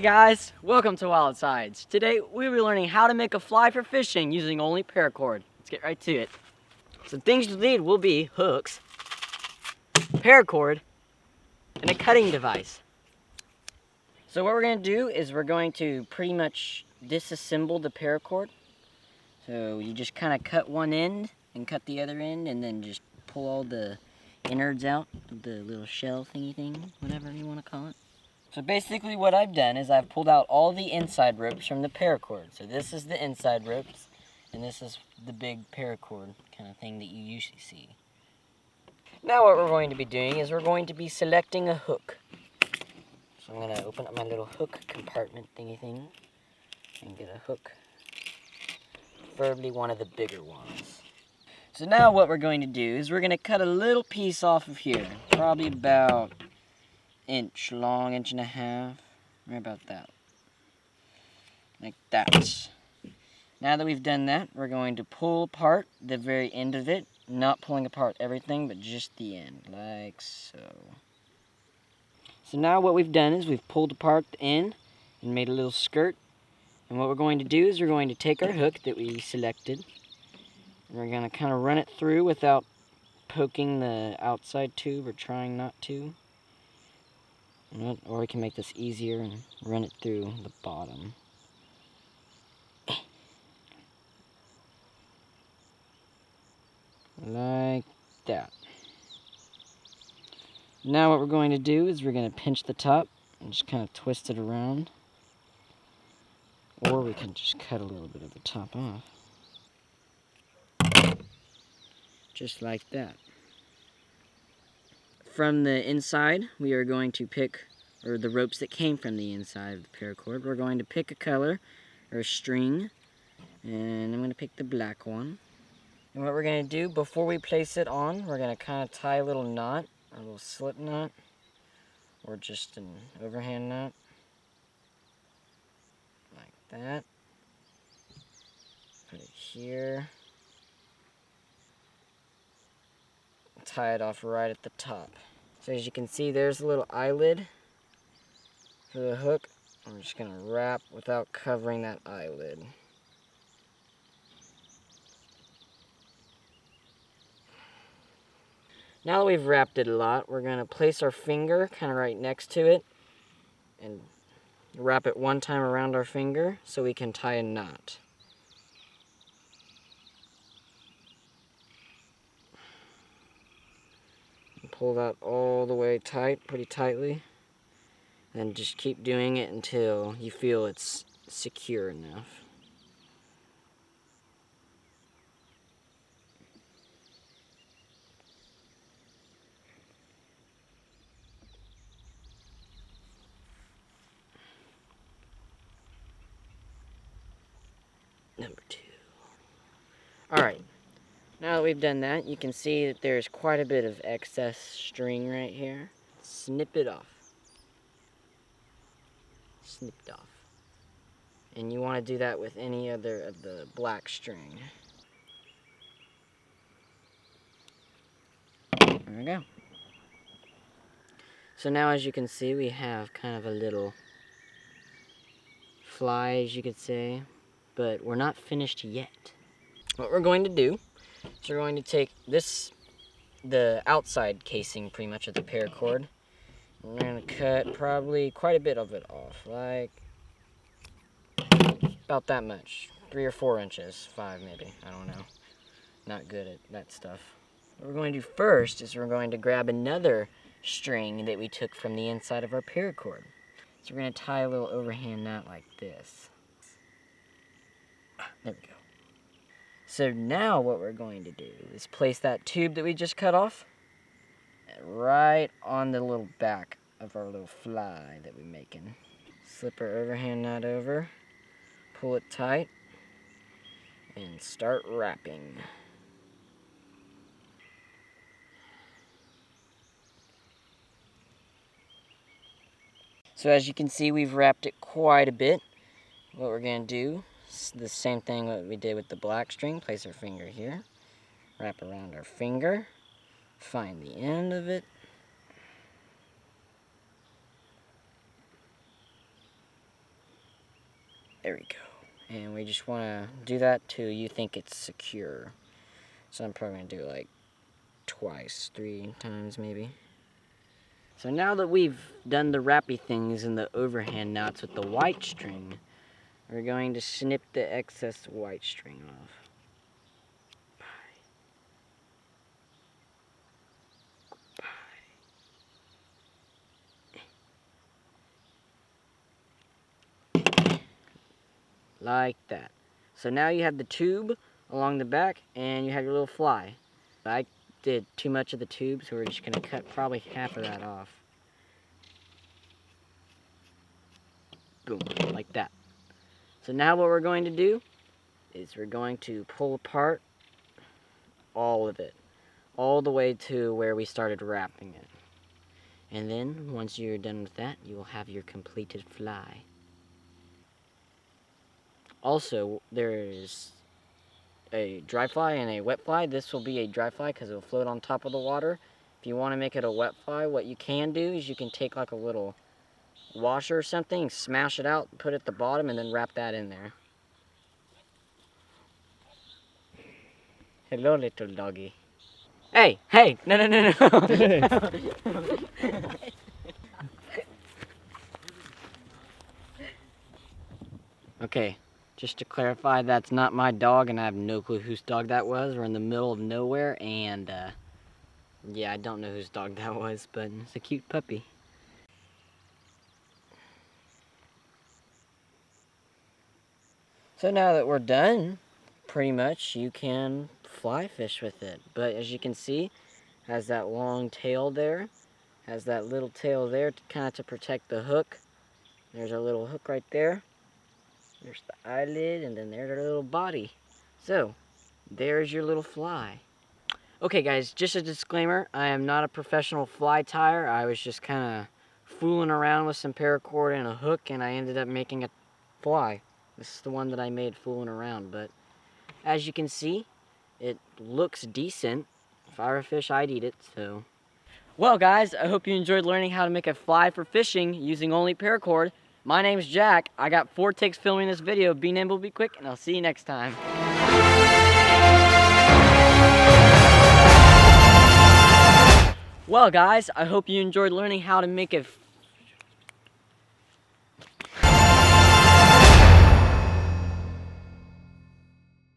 Hey guys, welcome to WILDsides. Today we'll be learning how to make a fly for fishing using only paracord. Let's get right to it. So things you'll need will be hooks, paracord, and a cutting device. So what we're going to do is we're going to pretty much disassemble the paracord. So you just kind of cut one end and cut the other end and then just pull all the innards out of the little shell thingy thing, whatever you want to call it. So basically what I've done is I've pulled out all the inside ropes from the paracord. So this is the inside ropes, and this is the big paracord kind of thing that you usually see. Now what we're going to be doing is we're going to be selecting a hook. So I'm going to open up my little hook compartment thingy thing and get a hook, preferably one of the bigger ones. So now what we're going to do is we're going to cut a little piece off of here, probably about inch long, inch and a half, right about that, like that. Now that we've done that, we're going to pull apart the very end of it, not pulling apart everything, but just the end, like so. So now what we've done is we've pulled apart the end and made a little skirt, and what we're going to do is we're going to take our hook that we selected, and we're going to kind of run it through without poking the outside tube, or trying not to. Or we can make this easier and run it through the bottom. Like that. Now what we're going to do is we're going to pinch the top and just kind of twist it around. Or we can just cut a little bit of the top off. Just like that. From the inside, we are going to pick, or the ropes that came from the inside of the paracord, we're going to pick a color, or a string, and I'm going to pick the black one. And what we're going to do, before we place it on, we're going to kind of tie a little knot, a little slip knot, or just an overhand knot, like that. Put it here. Tie it off right at the top. So as you can see, there's a little eyelid for the hook. I'm just going to wrap without covering that eyelid. Now that we've wrapped it a lot, we're going to place our finger kind of right next to it and wrap it one time around our finger so we can tie a knot. Pull that all the way tight, pretty tightly, and just keep doing it until you feel it's secure enough. Number 2. Alright, now that we've done that, you can see that there's quite a bit of excess string right here. Snip it off. Snip it off. And you want to do that with any other of the black string. There we go. So now, as you can see, we have kind of a little fly, as you could say, but we're not finished yet. What we're going to do is we're going to take this, the outside casing pretty much of the paracord, and we're going to cut probably quite a bit of it off, like about that much, 3 or 4 inches, 5 maybe, I don't know, not good at that stuff. What we're going to do first is we're going to grab another string that we took from the inside of our paracord. So we're going to tie a little overhand knot like this. There we go. So now what we're going to do is place that tube that we just cut off right on the little back of our little fly that we're making. Slip our overhand knot over, pull it tight, and start wrapping. So as you can see, we've wrapped it quite a bit. What we're going to do is the same thing that we did with the black string. Place our finger here, wrap around our finger, find the end of it, There we go. And we just want to do that till you think it's secure. So I'm probably going to do it like twice, 3 times maybe. So now that we've done the wrappy things in the overhand knots with the white string, we're going to snip the excess white string off. Like that. So now you have the tube along the back and you have your little fly. I did too much of the tube, so we're just going to cut probably half of that off. Boom, like that. So now what we're going to do is we're going to pull apart all of it, all the way to where we started wrapping it. And then once you're done with that, you will have your completed fly. Also, there's a dry fly and a wet fly. This will be a dry fly because it will float on top of the water. If you want to make it a wet fly, what you can do is you can take like a little washer or something, smash it out, put it at the bottom, and then wrap that in there. Hello, little doggy. Hey, hey, no. Okay. Just to clarify, that's not my dog, and I have no clue whose dog that was. We're in the middle of nowhere, and yeah, I don't know whose dog that was, but it's a cute puppy. So now that we're done, pretty much, you can fly fish with it. But as you can see, it has that long tail there, has that little tail there kind of to protect the hook. There's our little hook right there. There's the eyelid, and then there's our little body. So, there's your little fly. Okay guys, just a disclaimer, I am not a professional fly tyer. I was just kind of fooling around with some paracord and a hook, and I ended up making a fly. This is the one that I made fooling around, but as you can see, it looks decent. If I were a fish, I'd eat it, so. Well guys, I hope you enjoyed learning how to make a fly for fishing using only paracord. My name's Jack. I got 4 takes filming this video. Be nimble, be quick, and I'll see you next time. Well guys, I hope you enjoyed learning how to make a